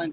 1,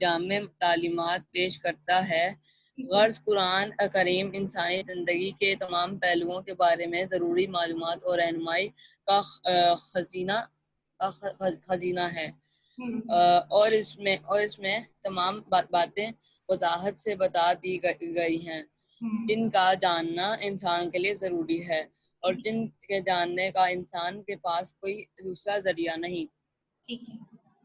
جامع تعلیمات پیش کرتا ہے. غرض قرآن کریم انسانی زندگی کے تمام پہلوؤں کے بارے میں ضروری معلومات اور رہنمائی کا خزینہ ہے. اور اس میں تمام باتیں وضاحت سے بتا دی گئی ہیں جن کا جاننا انسان کے لیے ضروری ہے اور جن کے جاننے کا انسان کے پاس کوئی دوسرا ذریعہ نہیں. ٹھیک ہے.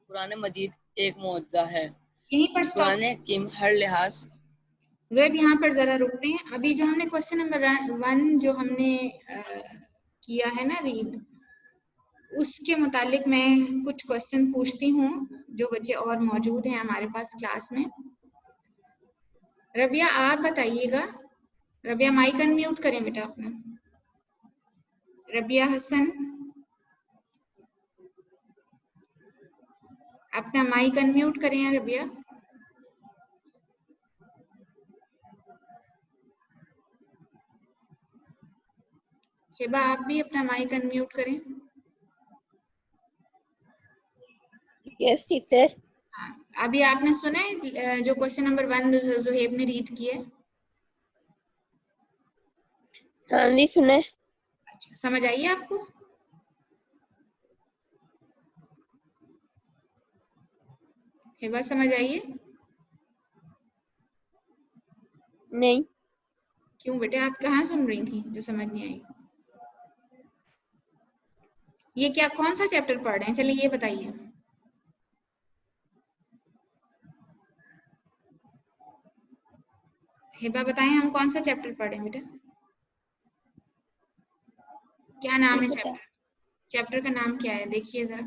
قرآن مجید ایک معجزہ ہے. یہیں پر قرآن حکیم ہر لحاظ. زیب یہاں پر ذرا رکتے ہیں. ابھی جو ہم نے کوشچن نمبر 1 جو ہم نے کیا ہے نا ریڈ، اس کے متعلق میں کچھ کوشچن پوچھتی ہوں جو بچے اور موجود ہیں ہمارے پاس کلاس میں. ربیہ آپ بتائیے گا. ربیہ مائک انمیوٹ کریں بیٹا اپنا. ربیہ حسن اپنا مائک انمیوٹ کریں. ربیہ ہبا آپ بھی اپنا مائک انمیوٹ کریں. یس ٹیچر. ابھی آپ نے سنا ہے جو کوشچن نمبر 1 زہیب نے ریڈ کیا ہے؟ ہاں نہیں سنا ہے. اچھا سمجھ آئیے آپ کو؟ ہبا سمجھ آئیے؟ نہیں. کیوں بیٹے آپ کہاں سن رہی تھی جو سمجھ نہیں آئی؟ یہ کیا کون سا چیپٹر پڑھ رہے ہیں؟ چلیے یہ بتائیے. ہبا بتائیں ہم کون سا چیپٹر پڑھ رہے ہیں بیٹا؟ کیا نام ہے چیپٹر؟ چیپٹر کا نام کیا ہے دیکھیے ذرا.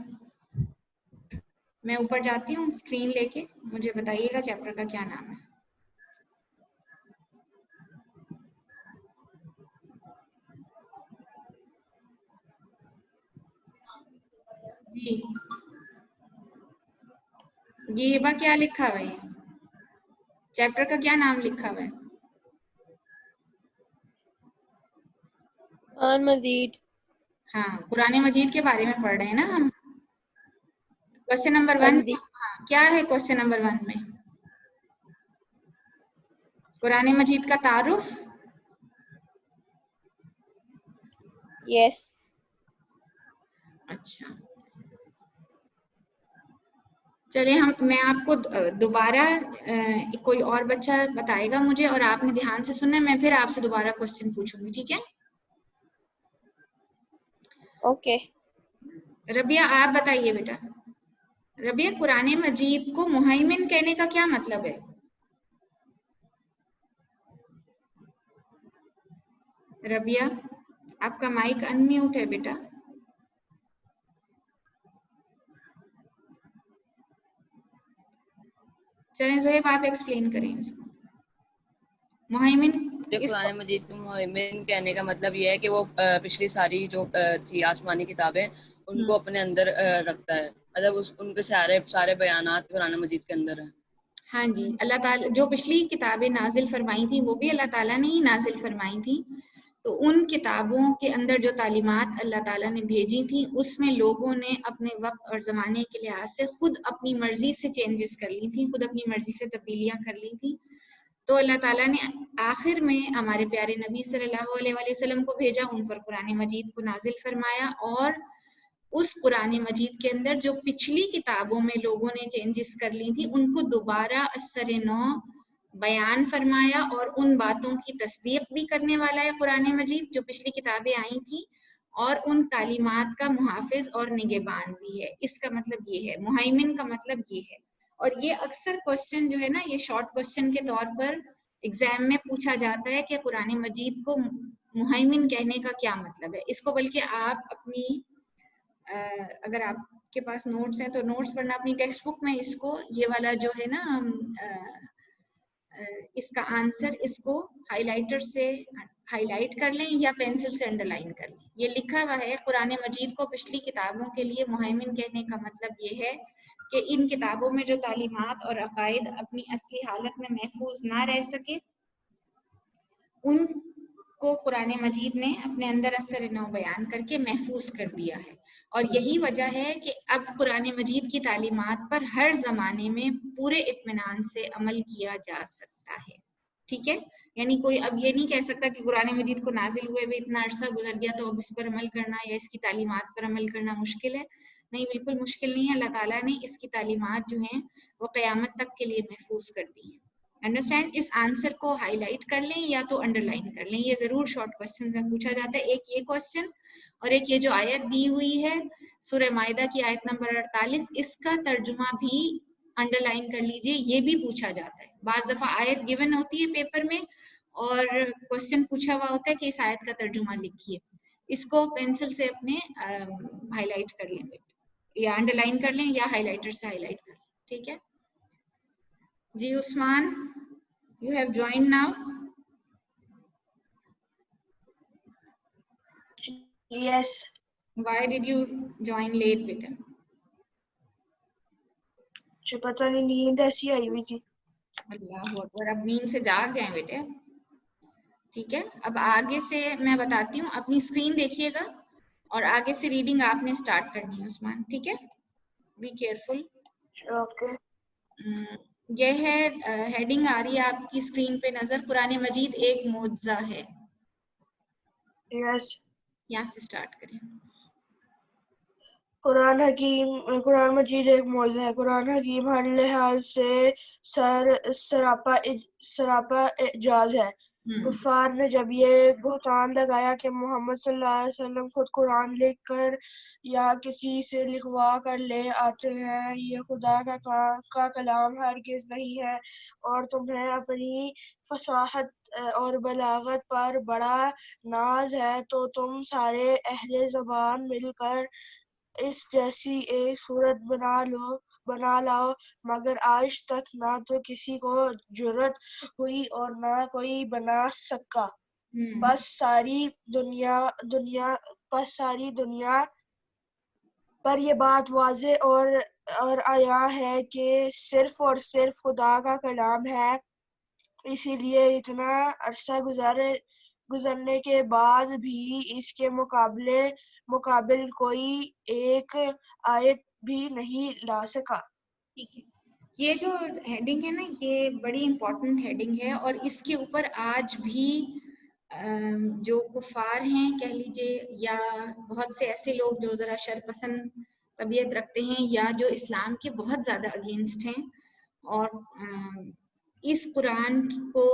میں اوپر جاتی ہوں اسکرین لے کے، مجھے بتائیے گا چیپٹر کا کیا نام ہے. جی یہ ہبا کیا لکھا ہوا ہے؟ چیپٹر کا کیا نام لکھا ہوا ہے؟ قرآن مجید. ہاں قرآن مجید کے بارے میں پڑھ رہے ہیں نا ہم. کوشچن نمبر 1 کیا ہے؟ کوشچن نمبر 1 میں قرآن مجید کا تعارف. یس. اچھا چلے میں آپ کو دوبارہ کوئی اور بچہ بتائے گا مجھے اور آپ نے دھیان سے سننا ہے. میں پھر آپ سے دوبارہ کوشچن پوچھوں گی. ٹھیک ہے؟ اوکے. ربیہ آپ بتائیے بیٹا. ربیہ قرآن مجید کو مہیمن کہنے کا کیا مطلب ہے؟ ربیہ آپ کا مائک انمیوٹ ہے بیٹا. چلیں زہیب آپ ایکسپلین کریں اس کو. مہیمن قرآن مجید کو مہیمن کہنے کا مطلب یہ ہے کہ وہ پچھلی ساری جو تھی آسمانی کتابیں ان کو اپنے اندر رکھتا ہے. مطلب ان کے سارے بیانات قرآن مجید کے اندر ہیں. ہاں جی اللہ تعالیٰ جو پچھلی کتابیں نازل فرمائی تھیں وہ بھی اللہ تعالیٰ نے ہی نازل فرمائی تھیں. تو ان کتابوں کے اندر جو تعلیمات اللہ تعالیٰ نے بھیجی تھیں اس میں لوگوں نے اپنے وقت اور زمانے کے لحاظ سے خود اپنی مرضی سے چینجز کر لی تھیں، خود اپنی مرضی سے تبدیلیاں کر لی تھیں. تو اللہ تعالیٰ نے آخر میں ہمارے پیارے نبی صلی اللہ علیہ وسلم کو بھیجا، ان پر قرآن مجید کو نازل فرمایا اور اس قرآن مجید کے اندر جو پچھلی کتابوں میں لوگوں نے چینجز کر لی تھی ان کو دوبارہ اثر نو بیان فرمایا اور ان باتوں کی تصدیق بھی کرنے والا ہے قرآن مجید جو پچھلی کتابیں آئی تھیں اور ان تعلیمات کا محافظ اور نگہبان بھی ہے. اس کا مطلب یہ ہے. مہیمن کا مطلب یہ ہے. اور یہ اکثر کوشچن جو ہے نا یہ شارٹ کوشچن کے طور پر ایگزام میں پوچھا جاتا ہے کہ قرآن مجید کو مہیمن کہنے کا کیا مطلب ہے. اس کو بلکہ آپ اپنی اگر آپ کے پاس نوٹس ہیں تو نوٹس پڑھنا، اپنی ٹیکسٹ بک میں اس کو یہ والا جو ہے نا اس کا آنسر اس کو ہائی لائٹر سے ہائی لائٹ کر لیں یا پینسل سے انڈر لائن کر لیں. یہ لکھا ہوا ہے قرآن مجید کو پچھلی کتابوں کے لیے مہیمن کہنے کا مطلب یہ ہے کہ ان کتابوں میں جو تعلیمات اور عقائد اپنی اصلی حالت میں محفوظ نہ رہ سکے ان کو قرآن مجید نے اپنے اندر اثر نو بیان کر کے محفوظ کر دیا ہے، اور یہی وجہ ہے کہ اب قرآن مجید کی تعلیمات پر ہر زمانے میں پورے اطمینان سے عمل کیا جا سکتا ہے. ٹھیک ہے، یعنی کوئی اب یہ نہیں کہہ سکتا کہ قرآن مجید کو نازل ہوئے ہوئے اتنا عرصہ گزر گیا تو اب اس پر عمل کرنا یا اس کی تعلیمات پر عمل کرنا مشکل ہے. نہیں، بالکل مشکل نہیں ہے. اللہ تعالیٰ نے اس کی تعلیمات جو ہیں وہ قیامت تک کے لیے محفوظ کر دی ہیں. انڈرسٹینڈ؟ اس آنسر کو ہائی لائٹ کر لیں یا تو انڈر لائن کر لیں، یہ ضرور شارٹ کوسچنز میں پوچھا جاتا ہے. ایک یہ کوسچن اور ایک یہ جو آیت دی ہوئی ہے سورہ مائدہ کی آیت نمبر 48، اس کا ترجمہ بھی انڈر لائن کر لیجئے، یہ بھی پوچھا جاتا ہے. بعض دفعہ آیت گیون ہوتی ہے پیپر میں اور کوسچن پوچھا ہوا ہوتا ہے کہ اس آیت کا ترجمہ لکھیے. اس کو پینسل سے اپنے ہائی لائٹ کر لیں یا انڈر لائن کر لیں یا ہائی لائٹر سے ہائی لائٹ کر لیں. ٹھیک ہے جی. عثمان، you have joined now. Yes. Why did you join late, بیٹا؟ مجھے پتہ نہیں، نیند ایسی آئی ہوئی تھی. اللہ اکبر، اب نیند سے جاگ جائیں بیٹے. ٹھیک ہے، اب آگے سے میں بتاتی ہوں، اپنی اسکرین دیکھیے گا اور آگے سے ریڈنگ آپ نے اسٹارٹ کرنی ہے عثمان. ٹھیک ہے، بی کیئرفل. اوکے. یہ ہے ہیڈنگ آ رہی ہے آپ کی اسکرین پہ نظر، قرآن مجید ایک معجزہ ہے. یس. یہاں سے اسٹارٹ کریں. قرآن مجید ایک معجزہ ہے. قرآن حکیم ہر لحاظ سے سراپا اعجاز ہے. کفار نے جب یہ بہتان لگایا کہ محمد صلی اللہ علیہ وسلم خود قرآن لکھ کر یا کسی سے لکھوا کر لے آتے ہیں، یہ خدا کا کلام ہرگز نہیں ہے، اور تمہیں اپنی فصاحت اور بلاغت پر بڑا ناز ہے، تو تم سارے اہل زبان مل کر اس جیسی ایک صورت بنا لاؤ. مگر آج تک نہ تو کسی کو جرأت ہوئی اور نہ کوئی بنا سکا. بس ساری دنیا پر یہ بات واضح اور عیاں ہے کہ صرف اور صرف خدا کا کلام ہے. اسی لیے اتنا عرصہ گزرنے کے بعد بھی اس کے مقابل کوئی ایک آیت بھی نہیں لا سکا. ٹھیک ہے، یہ جو ہیڈنگ ہے نا یہ بڑی امپورٹنٹ ہیڈنگ ہے، اور اس کے اوپر آج بھی جو کفار ہیں کہہ لیجیے یا بہت سے ایسے لوگ جو ذرا شر پسند طبیعت رکھتے ہیں یا جو اسلام کے بہت زیادہ اگینسٹ ہیں، اور اس قرآن کو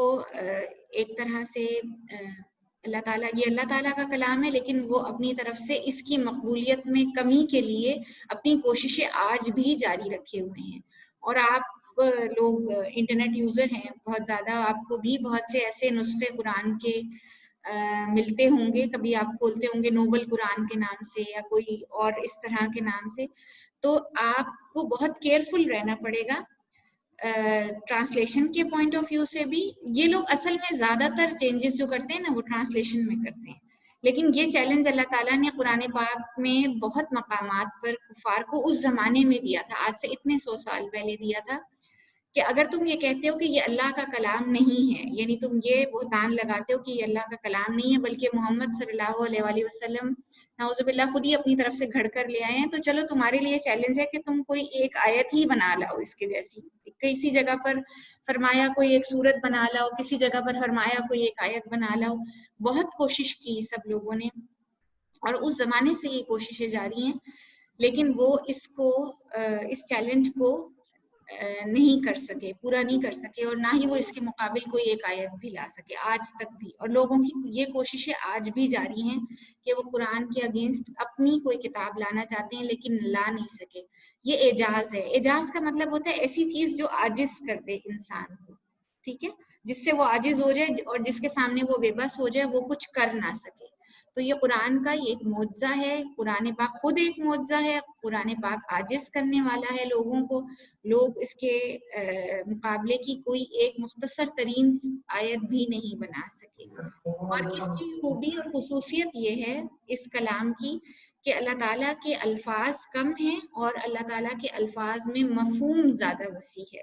ایک طرح سے اللہ تعالیٰ کا کلام ہے، لیکن وہ اپنی طرف سے اس کی مقبولیت میں کمی کے لیے اپنی کوششیں آج بھی جاری رکھے ہوئے ہیں. اور آپ لوگ انٹرنیٹ یوزر ہیں بہت زیادہ، آپ کو بھی بہت سے ایسے نسخے قرآن کے ملتے ہوں گے، کبھی آپ کھولتے ہوں گے نوبل قرآن کے نام سے یا کوئی اور اس طرح کے نام سے. تو آپ کو بہت کیئرفل رہنا پڑے گا ٹرانسلیشن کے پوائنٹ آف ویو سے بھی. یہ لوگ اصل میں زیادہ تر چینجز جو کرتے ہیں نا وہ ٹرانسلیشن میں کرتے ہیں، لیکن یہ چیلنج اللہ تعالیٰ نے قرآن پاک میں بہت مقامات پر کفار کو اس زمانے میں دیا تھا، آج سے اتنے 100 سال پہلے دیا تھا، کہ اگر تم یہ کہتے ہو کہ یہ اللہ کا کلام نہیں ہے، یعنی تم یہ بہتان لگاتے ہو کہ یہ اللہ کا کلام نہیں ہے بلکہ محمد صلی اللہ علیہ وآلہ وسلم نعوذ باللہ خود ہی اپنی طرف سے گھڑ کر لے آئے ہیں، تو چلو تمہارے لیے چیلنج ہے کہ تم کوئی ایک آیت ہی بنا لاؤ اس کے جیسی. کسی جگہ پر فرمایا کوئی ایک سورت بنا لاؤ، کسی جگہ پر فرمایا کوئی ایک آیت بنا لاؤ. بہت کوشش کی سب لوگوں نے، اور اس زمانے سے یہ کوششیں جاری ہیں، لیکن وہ اس چیلنج کو نہیں کر سکے، پورا نہیں کر سکے، اور نہ ہی وہ اس کے مقابل کوئی ایک آیت بھی لا سکے آج تک بھی. اور لوگوں کی یہ کوششیں آج بھی جاری ہیں کہ وہ قرآن کے اگینسٹ اپنی کوئی کتاب لانا چاہتے ہیں لیکن لا نہیں سکے. یہ اعجاز ہے. اعجاز کا مطلب ہوتا ہے ایسی چیز جو عاجز کر دے انسان کو، ٹھیک ہے، جس سے وہ عاجز ہو جائے اور جس کے سامنے وہ بے بس ہو جائے، وہ کچھ کر نہ سکے. تو یہ قرآن کا ایک معجزہ ہے. قرآن پاک خود ایک معجزہ ہے. قرآن پاک عاجز کرنے والا ہے لوگوں کو. لوگ اس کے مقابلے کی کوئی ایک مختصر ترین آیت بھی نہیں بنا سکے. اور اس کی خوبی اور خصوصیت یہ ہے اس کلام کی کہ اللہ تعالیٰ کے الفاظ کم ہیں اور اللہ تعالیٰ کے الفاظ میں مفہوم زیادہ وسیع ہے.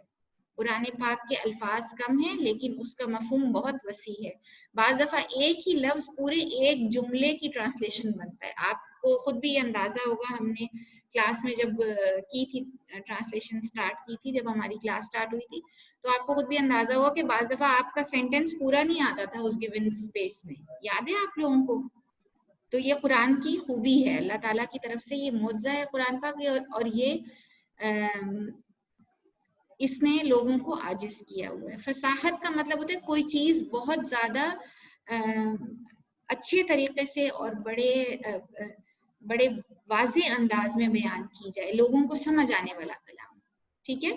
قرآن پاک کے الفاظ کم ہیں لیکن اس کا مفہوم بہت وسیع ہے. بعض دفعہ ایک ہی لفظ پورے ایک جملے کی ٹرانسلیشن بنتا ہے. آپ کو خود بھی یہ اندازہ ہوگا, ہم نے کلاس میں جب کی تھی ٹرانسلیشن سٹارٹ کی تھی, جب ہماری کلاس سٹارٹ ہوئی تھی, تو آپ کو خود بھی اندازہ ہوگا کہ بعض دفعہ آپ کا سینٹینس پورا نہیں آتا تھا اس گیون اسپیس میں. یاد ہے آپ لوگوں کو؟ تو یہ قرآن کی خوبی ہے, اللہ تعالیٰ کی طرف سے یہ معجزہ ہے قرآن پاک, اور یہ اس نے لوگوں کو عاجز کیا ہوا ہے. فصاحت کا مطلب ہوتا ہے کوئی چیز بہت زیادہ اچھے طریقے سے اور بڑے واضح انداز میں بیان کی جائے, لوگوں کو سمجھ آنے والا کلام. ٹھیک ہے,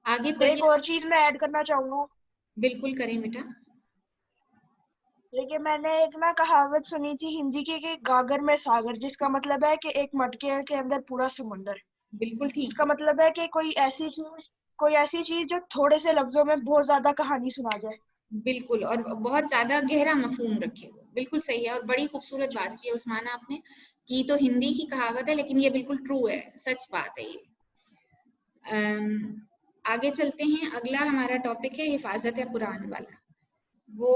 آگے پڑھیے. ایک اور چیز میں ایڈ کرنا چاہوں گا. بالکل کریں بیٹا. دیکھیے میں نے ایک کہاوت سنی تھی ہندی کی کہ گاگر میں ساگر, جس کا مطلب ہے کہ ایک مٹکے کے اندر پورا سمندر. بالکل ٹھیک. اس کا مطلب ہے کہ کوئی ایسی چیز جو تھوڑے سے لفظوں میں بہت زیادہ کہانی سنا جائے. بالکل, اور بہت زیادہ گہرا مفہوم رکھے. بالکل صحیح ہے, اور بڑی خوبصورت بات کی ہے عثمانہ آپ نے, کی تو ہندی کی کہاوت ہے لیکن یہ بالکل ٹرو ہے, سچ بات ہے یہ. آگے چلتے ہیں. اگلا ہمارا ٹاپک ہے حفاظت قرآن والا. وہ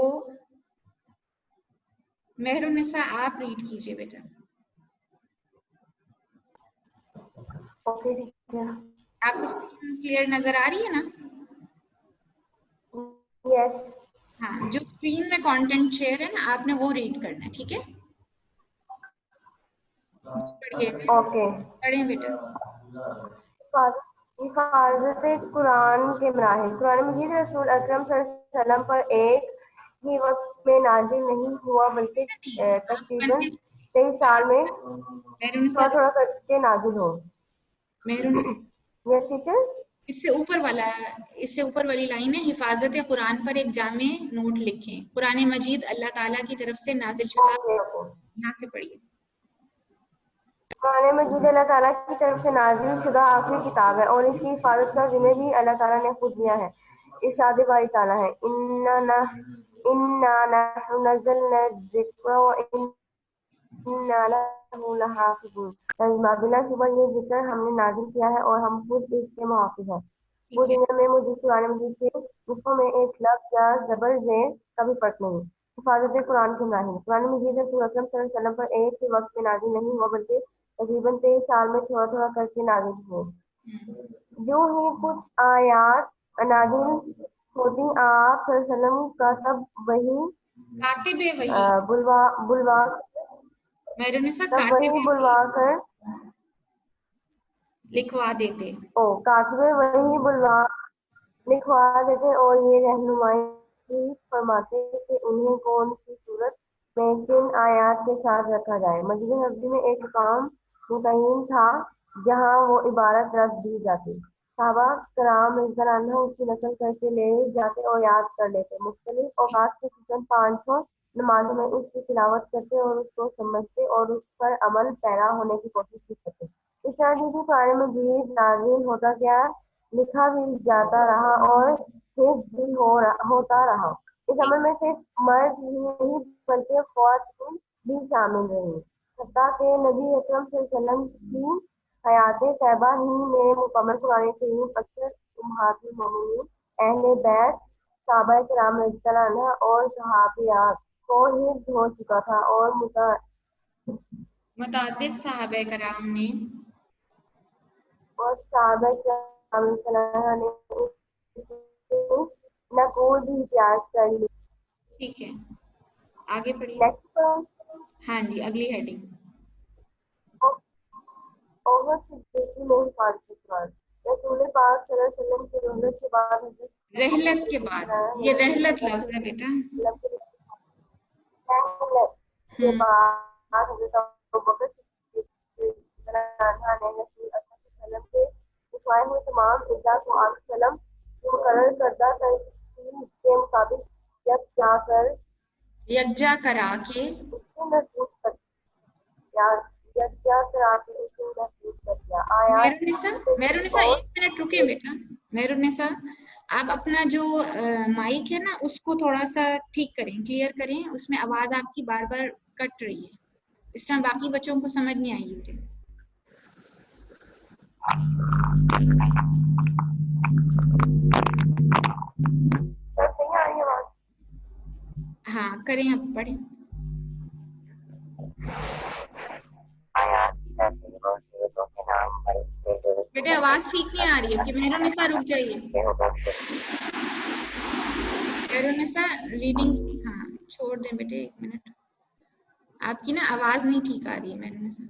مہر النساء آپ ریڈ کیجئے بیٹا. Okay teacher. آپ کو کلیئر نظر آ رہی ہے نا؟ یس. ہاں, جو اسکرین میں کانٹینٹ شیئر ہے نا, آپ نے وہ ریڈ کرنا ہے. ٹھیک ہے, اوکے. پڑھیں بیٹا. حفاظت قرآن کے مراحل. قرآن مجید رسول اکرم صلی اللہ علیہ وسلم پر ایک ہی وقت میں نازل نہیں ہوا بلکہ تقریباً 23 سال میں تھوڑا تھوڑا کر کے نازل ہو. یس ٹیچر. اس سے اوپر والی لائن ہے حفاظت قرآن پر ایک جامع نوٹ لکھیں. قرآن مجید اللہ تعالیٰ کی طرف سے نازل شدہ. یہاں سے پڑھیے. قرآن مجید اللہ تعالیٰ کی طرف سے نازل شدہ آخری کتاب ہے اور اس کی حفاظت کا ذمہ بھی اللہ تعالیٰ نے خود لیا ہے. ارشاد باری تعالیٰ ہے اِنَّا نَحْنُ نَزَّلْنَا الذِّكْرَ وَإِنَّا لَهُ لَحَافِظُونَ. ترجمہ, بلا شبہ یہ ذکر ہم نے نازل کیا ہے اور ہم خود اس کے محافظ ہیں. وہ دنیا میں مجھے قرآن مجید کے نسخوں میں ایک لفظ یا زبر زیر کا بھی فرق نہیں. حفاظت قرآن کے مراحل. قرآن مجید رسول اکرم صلی اللہ علیہ وسلم پر ایک ہی وقت میں نازل نہیں ہوا بلکہ تقریباً 23 سال میں تھوڑا تھوڑا کر کے نازل ہوئے. جو ہی کچھ آیات نازل ہوتی آپ صلی اللہ علیہ وسلم کا سب وہی بلوا کر لکھوا دیتے. کاتبے وہی لکھوا دیتے اور یہ رہنمائی فرماتے کہ انہیں کون سی صورت میں کن آیات کے ساتھ رکھا جائے. مسجد نبوی میں ایک مقام متعین تھا جہاں وہ عبارت رکھ دی جاتی. صحابہ کرام رضی اللہ عنہ اس کی نقل کر کے لے جاتے اور یاد کر لیتے. مختلف اوقات کے خصوصاً 500 نمازوں میں اس کی تلاوت کرتے اور اس کو سمجھتے اور اس پر عمل پیرا ہونے کی کوشش بھی کرتے. اس طرح جیسے قرآن مجید نازل ہوتا گیا, لکھا بھی جاتا رہا اور حفظ بھی ہوتا رہا. اس عمل میں صرف مرد ہی نہیں بلکہ خواتین بھی شامل رہی, حتیٰ کہ نبی اکرم صلی اللہ علیہ وسلم کی حیات طیبہ ہی میں مکمل قرآن کریم اکثر امہات المومنین, اہل بیت, صحابہ کرام رضی اللہ عنہ اور صحابیات کو حفظ ہو چکا تھا اور متعدد صحابہ کرام نے نقول بھی امتیاز کر لی. ٹھیک ہے, آگے پڑھیے. ہاں جی, اگلی ہیڈنگ. رسول پاک صلی اللہ علیہ وسلم کی رحلت کے بعد, یہ رحلت لفظ ہے بیٹا. تمام اجزاء کو آپ وسلم مقرر کردہ ترتیب کے مطابق یکجا کرا کے میرونسا 1 منٹ رکے بیٹا. میرونسا آپ اپنا جو مائک ہے نا اس کو تھوڑا سا ٹھیک کریں, کلیئر کریں, اس میں آواز آپ کی بار بار کٹ رہی ہے. اس طرح باقی بچوں کو سمجھ نہیں آئی. کریں, اب پڑھیں. بیٹے آواز ٹھیک نہیں آ رہی ہے کہ مہرالنساء رک جائیے. مہرالنساء ریڈنگ ہاں چھوڑ دیں بیٹے, ایک منٹ, آپ کی نا آواز نہیں ٹھیک آ رہی ہے مہرالنساء.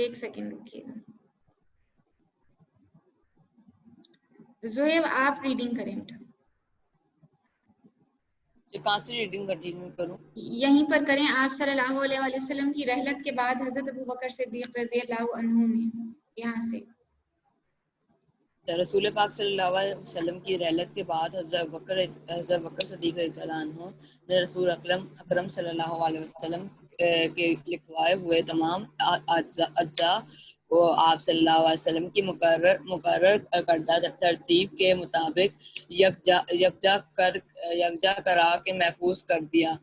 ایک سیکنڈ رکیے گا. زہیب آپ ریڈنگ کریں بیٹا. کہاں سے ریڈنگ کنٹینیو کروں؟ یہیں پر کریں. آپ صلی اللہ علیہ وآلہ وسلم کی رحلت کے بعد حضرت ابوبکر صدیق رضی اللہ عنہ میں, یہاں سے. رسول پاک صلی اللہ علیہ وسلم کی رحلت کے بعد حضرت بکر صدیق رضی اللہ عنہ نے رسول اکرم صلی اللہ علیہ وسلم کے لکھوائے ہوئے تمام اجزاء کو آپ صلی اللہ علیہ وسلم کی مقرر کردہ ترتیب کے مطابق یکجا کرا کے محفوظ کر دیا.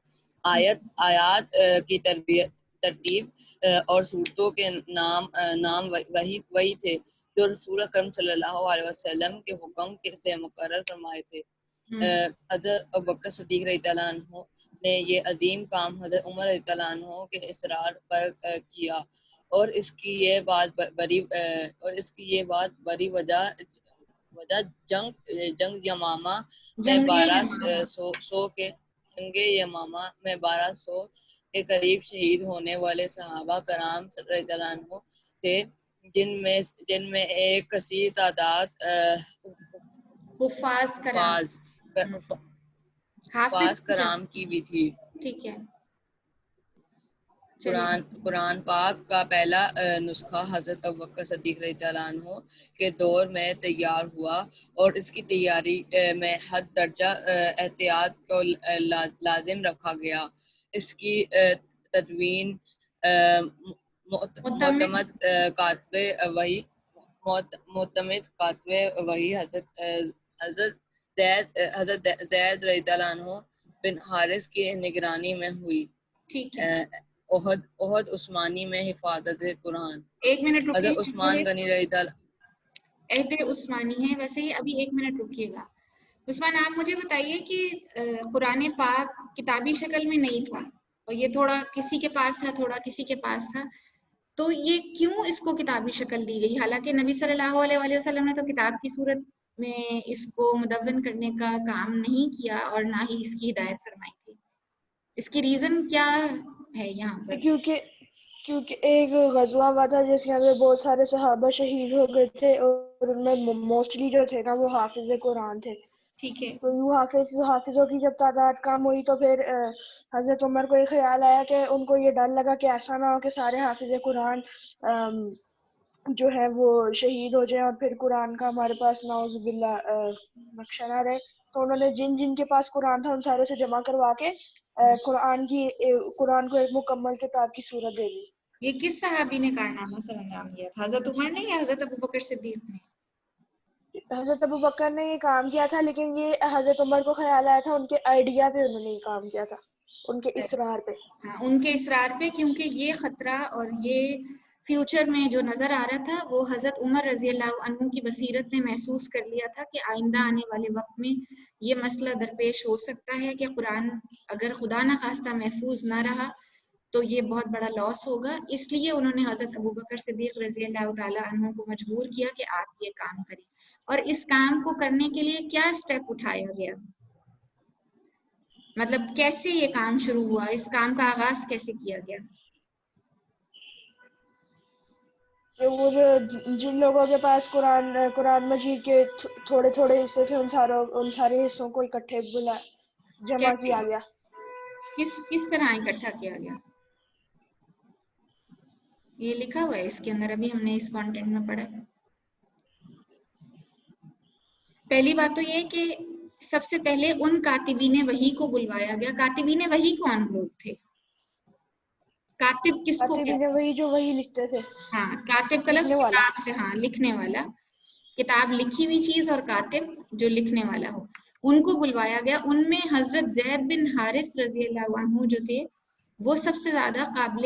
آیات کی ترتیب اور صورتوں کے نام وہی تھے جو رسول اکرم صلی اللہ علیہ وسلم کے حکم سے مقرر فرمائے تھے. حضرت ابوبکر صدیق رضی اللہ عنہ نے یہ عظیم کام حضرت عمر رضی اللہ عنہ کے اصرار پر کیا, اور اس کی یہ بات بڑی وجہ جنگ یمامہ میں 1200 کے قریب شہید ہونے والے صحابہ کرام رضی اللہ عنہ تھے, جن میں ایک کثیر تعداد حفاظ کرام کی بھی تھی. ٹھیک ہے. قرآن پاک کا پہلا نسخہ حضرت ابوبکر صدیق رضی اللہ عنہ کے دور میں تیار ہوا, اور اس کی تیاری میں حد درجہ احتیاط کو لازم رکھا گیا. اس کی تدوین معتمد کاتب وحی حضرت زید رضی اللہ عنہ بن حارث کی نگرانی میں ہوئی. ٹھیک ہے. احد عثمانی میں حفاظت قرآن. ایک منٹ رکیے. حضرت عثمان غنی رضی اللہ عہد عثمانی ہے ویسے ہی. ابھی ایک منٹ رکیے گا. عثمان آپ مجھے بتائیے کہ قرآن پاک کتابی شکل میں نہیں تھا, اور یہ تھوڑا کسی کے پاس تھا, تھوڑا کسی کے پاس تھا, تو یہ کیوں اس کو کتابی شکل دی گئی؟ حالانکہ نبی صلی اللہ علیہ وسلم نے تو کتاب کی صورت میں اس کو مدون کرنے کا کام نہیں کیا, اور نہ ہی اس کی ہدایت فرمائی تھی. اس کی ریزن کیا ہے یہاں پر؟ کیونکہ ایک غزوہ ہوا تھا جس کے اندر بہت سارے صحابہ شہید ہو گئے تھے, اور ان میں موسٹلی جو تھے نا وہ حافظ قرآن تھے. ٹھیک ہے. تو یوں حافظوں کی جب تعداد کم ہوئی تو پھر حضرت عمر کو یہ خیال آیا کہ ان کو یہ ڈر لگا کہ ایسا نہ ہو کہ سارے حافظ قرآن جو ہے وہ شہید ہو جائیں, اور پھر قرآن کا ہمارے پاس نعوذ باللہ نقشہ نہ رہے. تو انہوں نے جن کے پاس قرآن تھا ان سارے سے جمع کروا کے قرآن کو ایک مکمل کتاب کی صورت دے دی. یہ کس صحابی نے کارنامہ سر انجام دیا تھا؟ حضرت عمر نے یا حضرت ابوبکر صدیق نے؟ حضرت ابوبکر نے یہ کام کیا تھا, لیکن یہ حضرت عمر کو خیال آیا تھا, ان کے آئیڈیا پہ انہوں نے یہ کام کیا تھا, ان کے اصرار پہ. ہاں ان کے اصرار پہ, کیونکہ یہ خطرہ اور یہ فیوچر میں جو نظر آ رہا تھا وہ حضرت عمر رضی اللہ عنہ کی بصیرت نے محسوس کر لیا تھا کہ آئندہ آنے والے وقت میں یہ مسئلہ درپیش ہو سکتا ہے کہ قرآن اگر خدا نہ خواستہ محفوظ نہ رہا تو یہ بہت بڑا لاس ہوگا. اس لیے انہوں نے حضرت ابوبکر صدیق رضی اللہ تعالیٰ عنہ کو مجبور کیا کہ آپ یہ کام کریں. اور اس کام کو کرنے کے لیے کیا سٹیپ اٹھایا گیا؟ مطلب کیسے یہ کام شروع ہوا؟ اس کام کا آغاز کیسے کیا گیا؟ وہ جن لوگوں کے پاس قرآن مجید کے تھوڑے تھوڑے حصے تھے ان سارے حصوں کو اکٹھے جمع کیا گیا. کس طرح اکٹھا کیا گیا؟ یہ لکھا ہوا ہے اس کے اندر, ابھی ہم نے اس کانٹینٹ میں پڑھا. پہلی بات تو یہ کہ سب سے پہلے ان کاتبین وحی کو بلوایا گیا. کاتبین وحی کون لوگ تھے؟ کاتب کس کو کہتے ہیں؟ وہی جو وہی لکھتے تھے. ہاں کاتب کا لفظ کتاب سے, ہاں لکھنے والا, کتاب لکھی ہوئی چیز, اور کاتب جو لکھنے والا ہو, ان کو بلوایا گیا. ان میں حضرت زید بن حارث رضی اللہ عنہ جو تھے وہ سب سے زیادہ قابل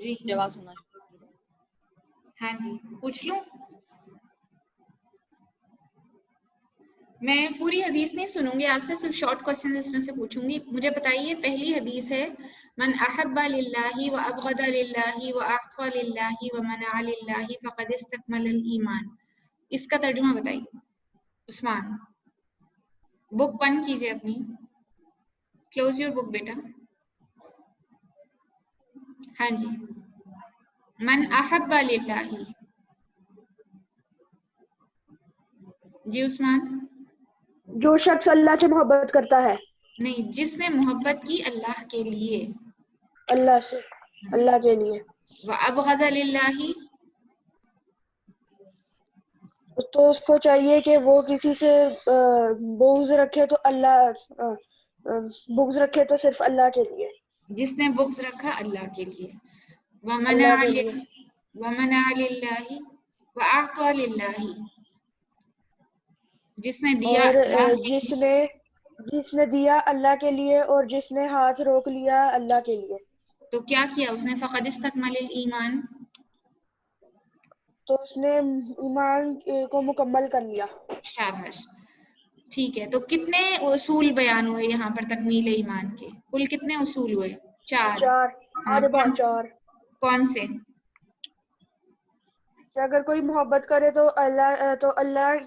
جی جواب سننا. ہاں جی پوچھ لوں. میں پوری حدیث نہیں سنوں گی آپ سے, صرف شارٹ کوسچن اس میں سے پوچھوں گی. مجھے بتائیے پہلی حدیث ہے من احب للہ وابغض للہ واعطى للہ ومنع للہ فقد استکمل الایمان. اس کا ترجمہ بتائیے. عثمان بک بند کیجیے اپنی, کلوز یور بک بیٹا. ہاں جی من احب للہ. جی عثمان. جو شخص اللہ سے محبت کرتا ہے. نہیں, جس نے محبت کی اللہ کے لیے. اللہ سے, اللہ کے لیے. وابغض للہ. تو اس کو چاہیے کہ وہ کسی سے بغض رکھے تو اللہ بغض رکھے تو صرف اللہ کے لیے. جس نے بغض رکھا اللہ کے لیے. اللہ کے لیے. ومنع للہ واعطى للہ. جس نے دیا اور اللہ جس نے دیا اللہ کے لیے اور جس نے ہاتھ روک لیا اللہ کے لیے. تو کیا کیا اس نے؟ فقد استکمل الایمان. تو اس نے ایمان کو مکمل کر لیا. شاباش. ٹھیک ہے, تو کتنے اصول بیان ہوئے یہاں پر تکمیل ایمان کے؟ کل کتنے اصول ہوئے؟ 4. ہاں, چار. کون سے؟ کہ اگر کوئی محبت کرے تو اللہ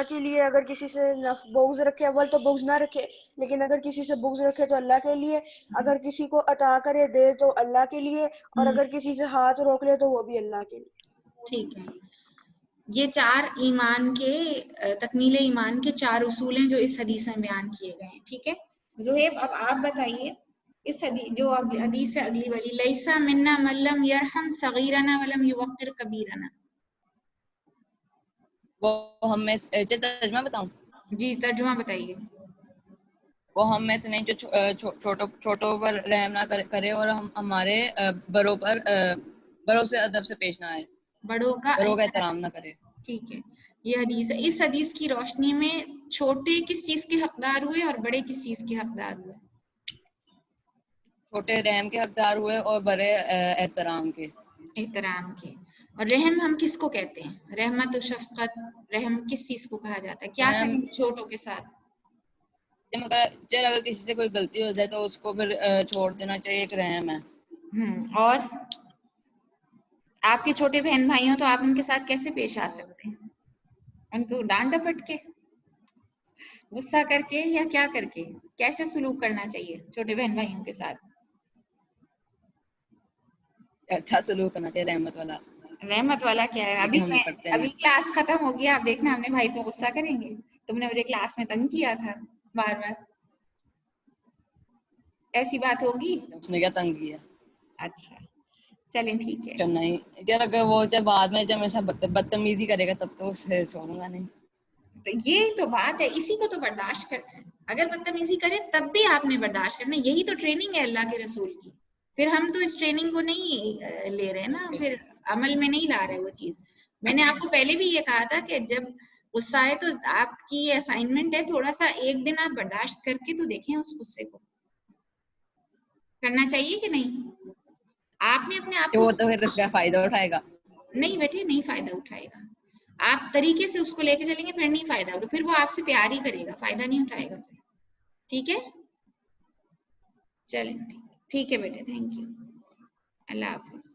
کے لیے. اگر کسی سے بغض رکھے, اول تو بغض نہ رکھے, لیکن اگر کسی سے بغض رکھے تو اللہ کے لیے. اگر کسی کو عطا کرے دے تو اللہ کے لیے, اور اگر کسی سے ہاتھ روک لے تو وہ بھی اللہ کے لیے. ٹھیک ہے, یہ 4 ایمان کے تکمیل ایمان کے 4 اصول ہیں جو اس حدیث میں بیان کیے گئے ہیں. ٹھیک ہے زہیب, اب آپ بتائیے اس حدیث جو حدیث ہے اگلی والی, لیسا منا من لم یرحم صغیرنا ولم یوقر کبیرنا. وہ ہم میں ترجمہ بتاؤں؟ جی ترجمہ بتائیے. وہ ہم میں سے نہیں جو چھوٹوں پر رحم نہ کرے اور ہمارے بڑوں سے ادب سے پیش نہ آئے, بڑوں کا احترام نہ کرے. ٹھیک ہے, یہ حدیث ہے. اس حدیث کی روشنی میں چھوٹے کس چیز کے حقدار ہوئے اور بڑے کس چیز کے حقدار ہوئے؟ چھوٹے رحم کے حقدار ہوئے اور بڑے احترام کے. اور رحم ہم کس کو کہتے ہیں؟ رحمت و شفقت, رحم کس چیز کو کہا جاتا ہے؟ کیا کریں چھوٹوں کے ساتھ؟ چل اگر کسی سے کوئی غلطی ہو جائے تو اس کو پھر چھوڑ دینا چاہیے, ایک رحم ہے. اور آپ کے چھوٹے بہن بھائی ہوں تو آپ ان کے ساتھ کیسے پیش آ سکتے ہیں؟ ان کو ڈانٹ ڈپٹ کے, غصہ کر کے, یا کیا کر کے؟ کیسے سلوک کرنا چاہیے چھوٹے بہن بھائیوں کے ساتھ؟ اچھا سلوک کرنا چاہیے, رحمت والا. رحمت والا کیا ہے؟ ابھی کلاس ختم ہو گیا, آپ دیکھنا اپنے بھائی کو غصہ کریں گے, تم نے مجھے کلاس میں تنگ کیا تھا بار بار, ایسی بات ہوگی؟ اس نے کیا تنگ کیا؟ اچھا چلیں ٹھیک ہے. نہیں یار, اگر وہ جب بعد میں جب میرے ساتھ بدتمیزی کرے گا تب تو اسے چھوڑوں گا نہیں. یہ تو بات ہے, اسی کو تو برداشت کرنا ہے. اگر بدتمیزی کرے تب بھی آپ نے برداشت کرنا ہے, یہی تو ٹریننگ ہے اللہ کے رسول کی. پھر ہم تو اس ٹریننگ کو نہیں لے رہے نا, پھر عمل میں نہیں لا رہے وہ چیز. میں نے آپ کو پہلے بھی یہ کہا تھا کہ جب غصہ آئے تو آپ کی اسائنمنٹ ہے, تھوڑا سا ایک دن آپ برداشت کر کے تو دیکھیں اس غصے کو. کرنا چاہیے کہ نہیں؟ آپ نے اپنے آپ کو, وہ تو پھر اس کا فائدہ اٹھائے گا. نہیں بیٹے, نہیں فائدہ اٹھائے گا. آپ طریقے سے اس کو لے کے چلیں گے, پھر نہیں فائدہ اٹھائے, پھر وہ آپ سے پیار ہی کرے گا, فائدہ نہیں اٹھائے گا. ٹھیک ہے, چلیں ٹھیک ہے بیٹے, تھینک یو, اللہ حافظ.